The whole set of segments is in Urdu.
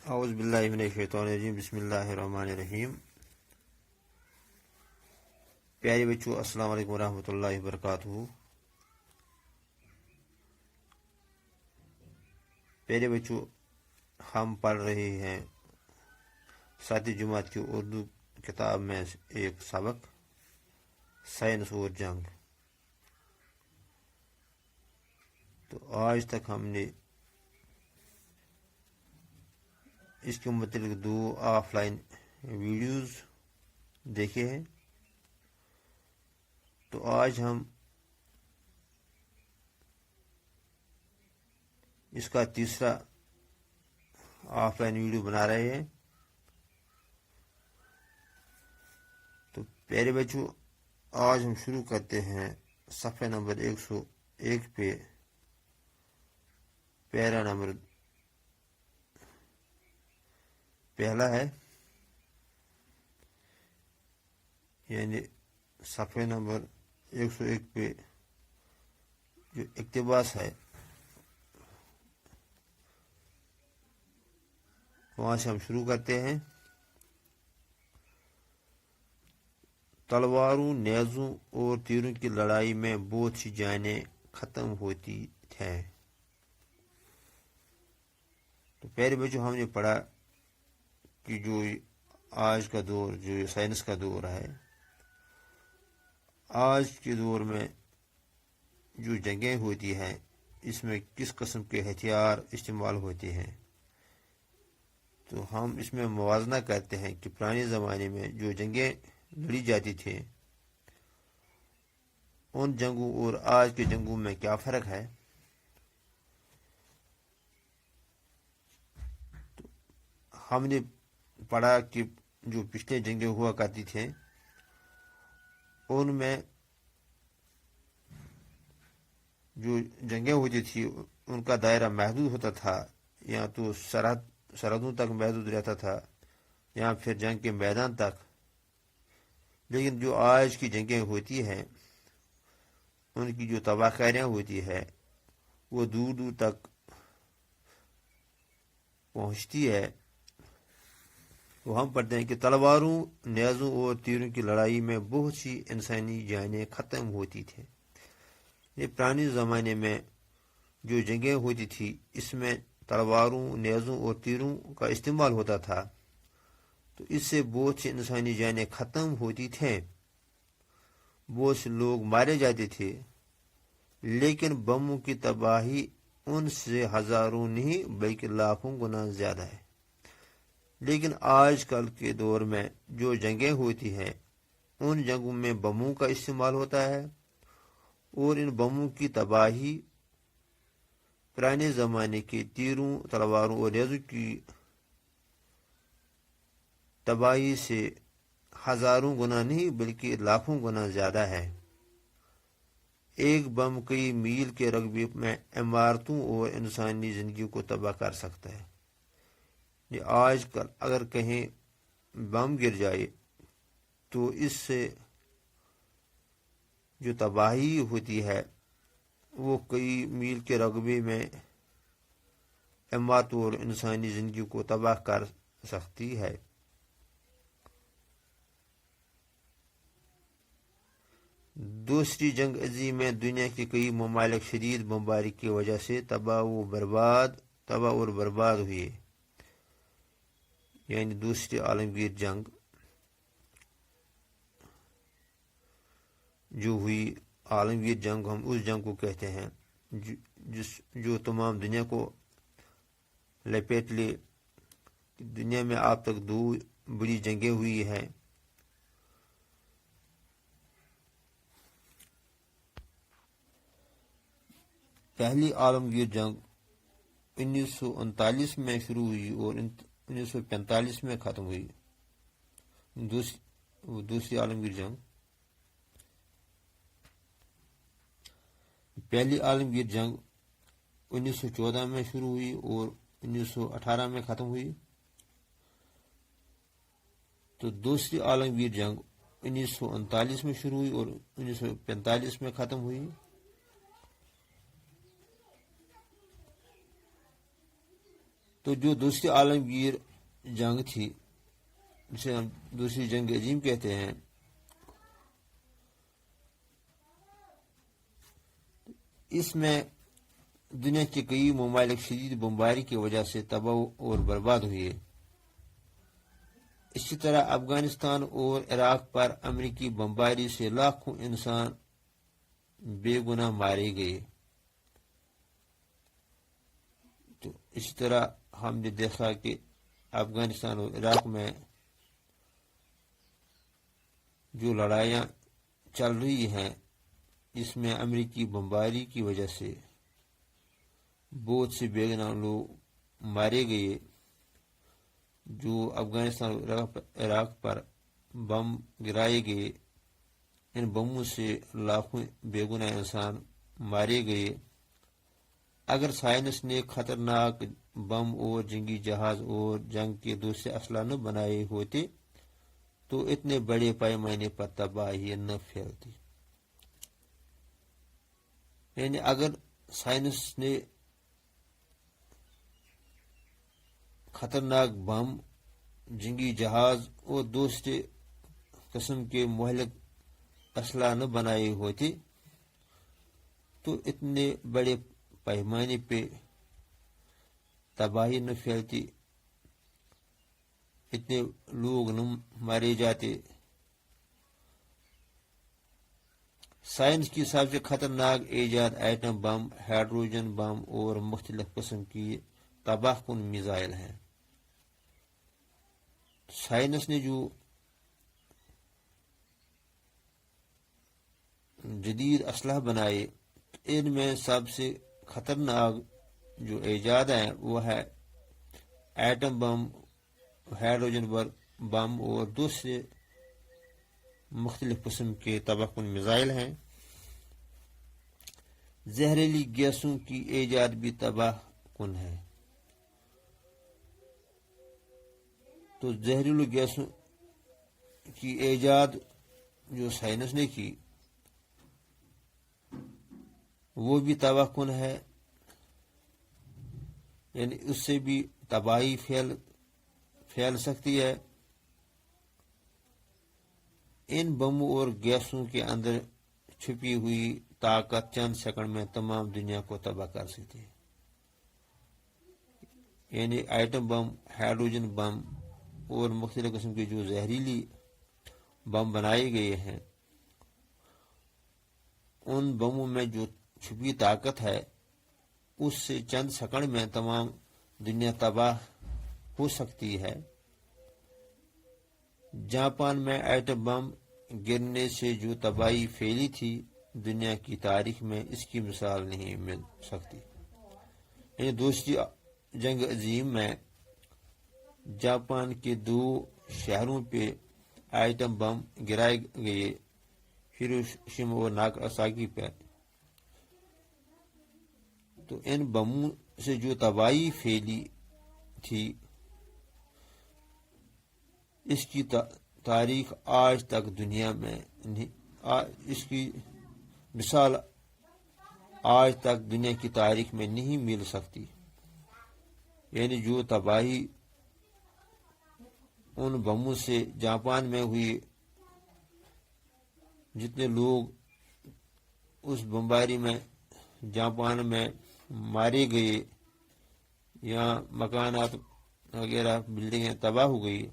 اعوذ باللہ من الشیطان الرجیم بسم اللہ الرحمن الرحیم۔ پیارے بچوں، السلام علیکم ورحمۃ اللہ وبرکاتہ۔ پیارے بچوں، ہم پڑھ رہے ہیں ساتویں جماعت کی اردو کتاب میں ایک سبق سائنس اور جنگ۔ تو آج تک ہم نے اس کے متعلق 2 آف لائن ویڈیوز دیکھے ہیں۔ تو آج ہم اس کا تیسرا آف لائن ویڈیو بنا رہے ہیں۔ تو پیارے بچوں، آج ہم شروع کرتے ہیں صفحہ نمبر 101 پہ، پیرا نمبر پہلا ہے، یعنی صفحہ نمبر 101 پہ جو اقتباس ہے وہاں سے ہم شروع کرتے ہیں۔ تلواروں، نیزوں اور تیروں کی لڑائی میں بہت سی جانیں ختم ہوتی ہیں۔ تو پیارے بچوں، ہم نے پڑھا کہ جو آج کا دور، جو سائنس کا دور ہے، آج کے دور میں جو جنگیں ہوتی ہیں اس میں کس قسم کے ہتھیار استعمال ہوتے ہیں۔ تو ہم اس میں موازنہ کرتے ہیں کہ پرانے زمانے میں جو جنگیں لڑی جاتی تھیں ان جنگوں اور آج کے جنگوں میں کیا فرق ہے۔ تو ہم نے پڑھا کہ جو پچھلے جنگیں ہوا کرتی تھیں ان میں جو جنگیں ہوتی تھی ان کا دائرہ محدود ہوتا تھا، یا تو سرحدوں تک محدود رہتا تھا یا پھر جنگ کے میدان تک۔ لیکن جو آج کی جنگیں ہوتی ہیں ان کی جو تباہ کاریاں ہوتی ہے وہ دور دور تک پہنچتی ہے۔ تو ہم پڑھتے ہیں کہ تلواروں، نیزوں اور تیروں کی لڑائی میں بہت سی انسانی جانیں ختم ہوتی تھیں۔ یہ پرانے زمانے میں جو جنگیں ہوتی تھی اس میں تلواروں، نیزوں اور تیروں کا استعمال ہوتا تھا، تو اس سے بہت سی انسانی جانیں ختم ہوتی تھیں، بہت سے لوگ مارے جاتے تھے۔ لیکن بموں کی تباہی ان سے ہزاروں نہیں بلکہ لاکھوں گنا زیادہ ہے۔ لیکن آج کل کے دور میں جو جنگیں ہوتی ہیں ان جنگوں میں بموں کا استعمال ہوتا ہے، اور ان بموں کی تباہی پرانے زمانے کے تیروں، تلواروں اور نیزوں کی تباہی سے ہزاروں گنا نہیں بلکہ لاکھوں گنا زیادہ ہے۔ ایک بم کئی میل کے رقبے میں عمارتوں اور انسانی زندگی کو تباہ کر سکتا ہے۔ یہ آج کل اگر کہیں بم گر جائے تو اس سے جو تباہی ہوتی ہے وہ کئی میل کے رقبے میں عمارتوں اور انسانی زندگی کو تباہ کر سکتی ہے۔ دوسری جنگ عظیم میں دنیا کے کئی ممالک شدید بمباری کی وجہ سے تباہ اور برباد ہوئے، یعنی دوسری عالمگیر جنگ جو ہوئی، عالمگیر جنگ ہم اس جنگ کو کہتے ہیں جو تمام دنیا کو لپیٹ لے۔ دنیا میں اب تک 2 بڑی جنگیں ہوئی ہیں۔ پہلی عالمگیر جنگ 1939 میں شروع ہوئی اور 1945 میں ختم ہوئی۔ دوسری عالمگیر جنگ، پہلی عالمگیر جنگ 1914 میں شروع ہوئی اور 1918 میں ختم ہوئی۔ تو دوسری عالمگیر جنگ 1939 میں شروع ہوئی اور 1945 میں ختم ہوئی۔ تو جو دوسری عالمگیر جنگ تھی، جسے ہم دوسری جنگ عظیم کہتے ہیں، اس میں دنیا کے کئی ممالک شدید بمباری کی وجہ سے تباہ اور برباد ہوئے۔ اسی طرح افغانستان اور عراق پر امریکی بمباری سے لاکھوں انسان بے گناہ مارے گئے۔ تو اسی طرح ہم نے دیکھا کہ افغانستان اور عراق میں جو لڑائیاں چل رہی ہیں، اس میں امریکی بمباری کی وجہ سے بہت سے بے گناہ لوگ مارے گئے۔ جو افغانستان اور عراق پر بم گرائے گئے، ان بموں سے لاکھوں بے گناہ انسان مارے گئے۔ اگر سائنس نے خطرناک بم اور جنگی جہاز اور جنگ کے دوسرے اسلحہ نہ بنائے ہوتے تو اتنے بڑے پیمانے پر تباہی نہ پھیلتی۔ یعنی اگر سائنس نے خطرناک بم، جنگی جہاز اور دوسرے قسم کے مہلک اسلحہ نہ بنائے ہوتے تو اتنے بڑے پیمانے پہ تباہی نہ پھیلتی، اتنے لوگ نہ مارے جاتے۔ سائنس کی سب سے خطرناک ایجاد ایٹم بم، ہائیڈروجن بم اور مختلف قسم کی تباہ کن میزائل ہیں۔ سائنس نے جو جدید اسلحہ بنائے، ان میں سب سے خطرناک جو ایجاد ہیں وہ ہے ایٹم بم، ہائیڈروجن بم اور دوسرے مختلف قسم کے تباہ کن میزائل ہیں۔ زہریلی گیسوں کی ایجاد بھی تباہ کن ہے۔ تو زہریلی گیسوں کی ایجاد جو سائنس نے کی وہ بھی تباہ کن ہے، یعنی اس سے بھی تباہی پھیل سکتی ہے۔ ان بموں اور گیسوں کے اندر چھپی ہوئی طاقت چند سیکنڈ میں تمام دنیا کو تباہ کر سکتی ہے۔ یعنی ایٹم بم، ہائیڈروجن بم اور مختلف قسم کے جو زہریلی بم بنائے گئے ہیں، ان بموں میں جو چھپی طاقت ہے اس سے چند سیکنڈ میں تمام دنیا تباہ ہو سکتی ہے۔ جاپان میں ایٹم بم گرنے سے جو تباہی پھیلی تھی، دنیا کی تاریخ میں اس کی مثال نہیں مل سکتی۔ یعنی دوسری جنگ عظیم میں جاپان کے 2 شہروں پہ ایٹم بم گرائے گئے، ہیروشیما اور ناگاساکی پہ۔ تو ان بموں سے جو تباہی پھیلی تھی، اس کی تاریخ آج تک دنیا میں اس کی مثال آج تک دنیا کی تاریخ میں نہیں مل سکتی۔ یعنی جو تباہی ان بموں سے جاپان میں ہوئی، جتنے لوگ اس بمباری میں جاپان میں مارے گئے یا مکانات وغیرہ بلڈنگیں تباہ ہو گئی،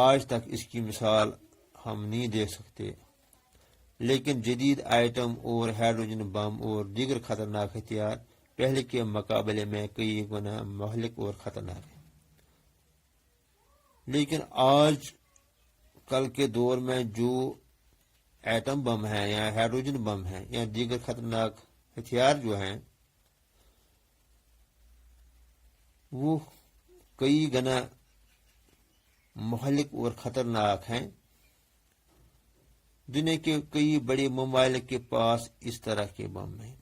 آج تک اس کی مثال ہم نہیں دیکھ سکتے۔ لیکن جدید ایٹم اور ہائیڈروجن بم اور دیگر خطرناک ہتھیار پہلے کے مقابلے میں کئی گنا مہلک اور خطرناک ہیں۔ لیکن آج کل کے دور میں جو ایٹم بم ہیں یا ہائیڈروجن بم ہیں یا دیگر خطرناک ہتھیار جو ہیں، وہ کئی گنا مہلک اور خطرناک ہیں۔ دنیا کے کئی بڑے ممالک کے پاس اس طرح کے بم ہیں۔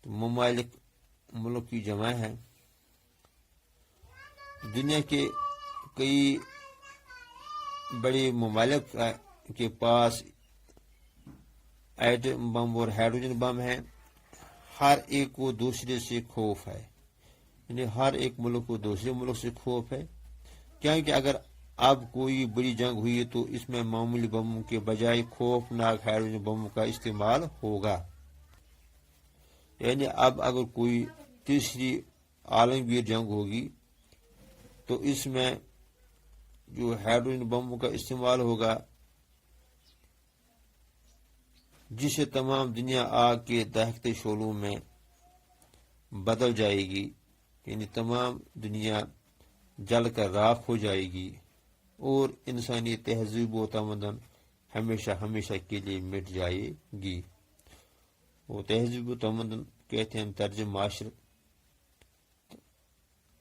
تو ممالک ملک کی جمع ہے۔ دنیا کے کئی بڑے ممالک کے پاس ایٹم بم اور ہائیڈروجن بم ہیں۔ ہر ایک کو دوسرے سے خوف ہے، یعنی ہر ایک ملک کو دوسرے ملک سے خوف ہے، کیونکہ اگر اب کوئی بڑی جنگ ہوئی تو اس میں معمولی بموں کے بجائے خوفناک ہائیڈروجن بموں کا استعمال ہوگا۔ یعنی اب اگر کوئی تیسری عالمگیر جنگ ہوگی تو اس میں جو ہائیڈروجن بموں کا استعمال ہوگا، جسے تمام دنیا آگ کے دہتے شعلوں میں بدل جائے گی، یعنی تمام دنیا جل کر راکھ ہو جائے گی اور انسانی تہذیب و تمدن ہمیشہ ہمیشہ کے لیے مٹ جائے گی۔ وہ تہذیب و تمدن کہتے ہیں طرز معاشرت۔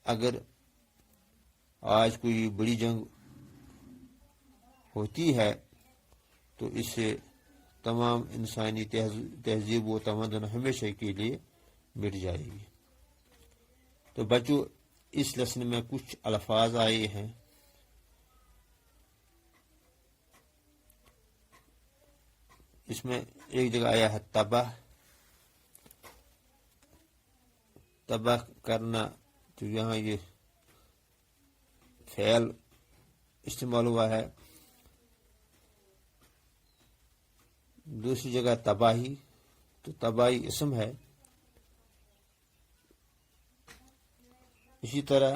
اگر آج کوئی بڑی جنگ ہوتی ہے تو اس سے تمام انسانی تہذیب و تمدن ہمیشہ کے لیے مٹ جائے گی۔ تو بچوں، اس لیسن میں کچھ الفاظ آئے ہیں۔ اس میں ایک جگہ آیا ہے تباہ، تباہ کرنا، تو یہاں یہ فعل استعمال ہوا ہے۔ دوسری جگہ تباہی، تو تباہی اسم ہے۔ اسی طرح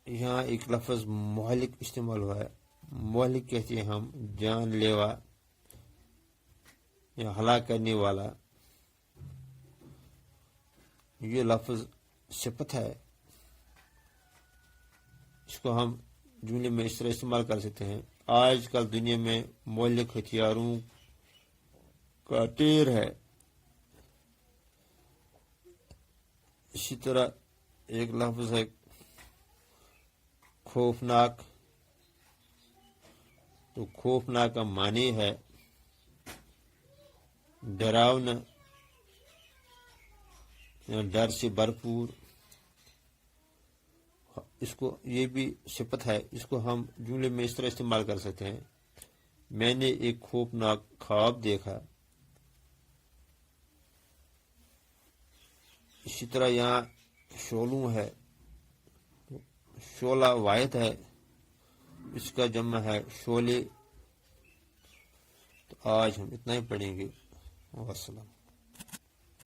یہاں ایک لفظ مہلک استعمال ہوا ہے۔ مہلک کہتے ہیں ہم جان لیوا یا ہلاک کرنے والا۔ یہ لفظ صفت ہے، اس کو ہم جملے میں اس طرح استعمال کر سکتے ہیں: آج کل دنیا میں مہلک ہتھیاروں کا ڈھیر ہے۔ اسی طرح ایک لفظ ہے خوفناک، تو خوفناک کا معنی ہے ڈراونا یا ڈر سے بھرپور۔ اس کو یہ بھی صفت ہے، اس کو ہم جملے میں اس طرح استعمال کر سکتے ہیں: میں نے ایک خوفناک خواب دیکھا۔ اسی طرح یہاں شعلوں ہے، شعلہ واحد ہے، اس کا جمع ہے شعلے۔ تو آج ہم اتنا ہی پڑھیں گے۔ والسلام۔